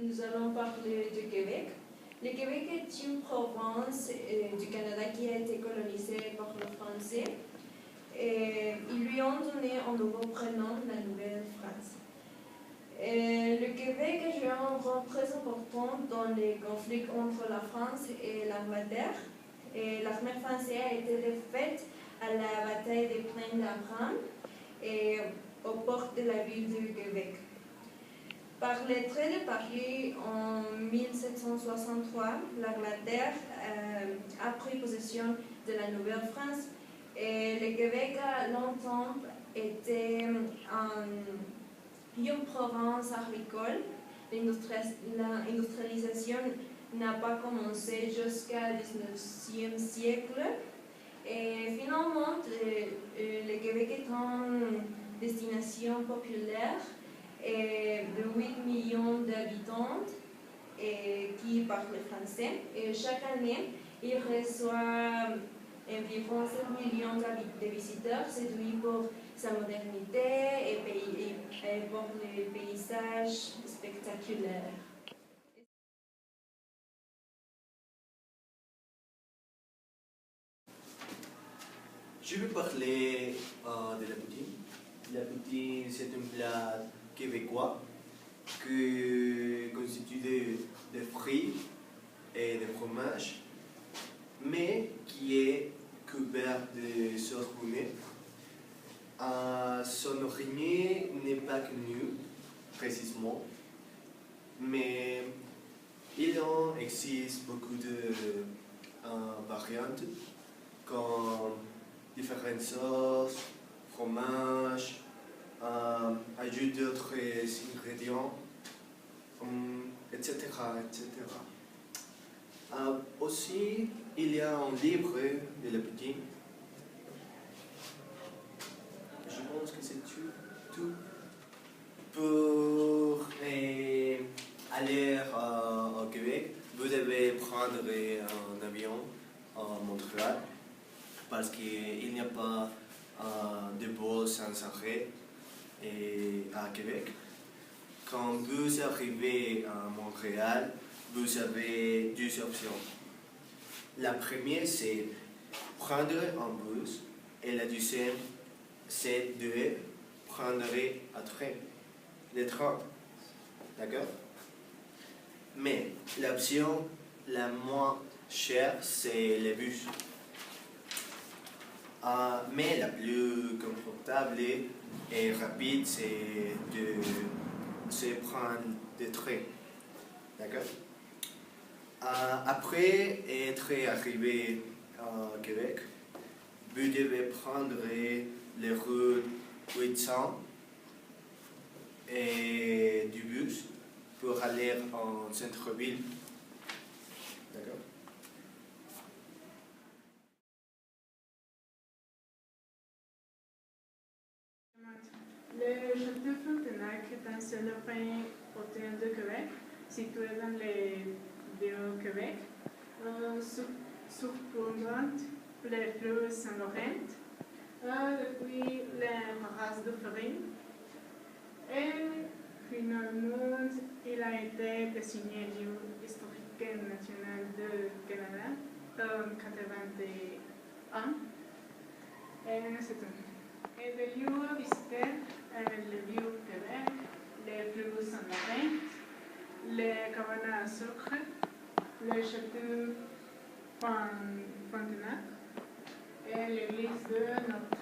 nous allons parler du Québec. Le Québec est une province du Canada qui a été colonisée par les Français. Et ils lui ont donné un nouveau prénom, la Nouvelle-France. Le Québec a joué un rôle très important dans les conflits entre la France et l'Angleterre. L'armée française a été défaite à la bataille des Plaines d'Abraham et aux portes de la ville du Québec. Par le traité de Paris en 1763, l'Angleterre a pris possession de la Nouvelle-France et le Québec a longtemps été une province agricole. L'industrialisation n'a pas commencé jusqu'au XIXe siècle. Et finalement, le Québec est une destination populaire de 8 millions d'habitants qui parlent français. Et chaque année, il reçoit environ 7 millions de visiteurs séduits pour sa modernité et pour les paysages spectaculaires. Je vais parler de la poutine. La poutine, c'est un plat québécois qui constitué de fruits et de fromage, mais qui est couvert de sauce brunée. Son origine n'est pas connue précisément, mais il en existe beaucoup de variantes, comme différentes sauces, fromage, ajoute d'autres ingrédients, etc. Aussi, il y a un livre de la poutine. Je pense que c'est tout. Pour aller au Québec, vous devez prendre un avion à Montréal parce qu'il n'y a pas de vol sans arrêt à Québec. Quand vous arrivez à Montréal, vous avez deux options. La première, c'est prendre un bus et la deuxième, c'est de prendre le train. D'accord? Mais l'option la moins chère, c'est le bus. Mais la plus confortable et rapide, c'est de se prendre le train. D'accord? Après être arrivé à Québec, vous devez prendre les routes 800 et du bus pour aller en centre-ville. D'accord? Le château Frontenac est un seul point hôtel de Québec, situé dans le Vieux-Québec, surplombant les fleuves Saint-Laurent, depuis les marais de Farine. Et finalement, il a été désigné lieu historique national du Canada en 1981. Et c'est tout. Et le lieu à visiter le Vieux-Québec, les fleuves Saint-Laurent, les cabanes à sucre, le château Frontenac et l'église de Notre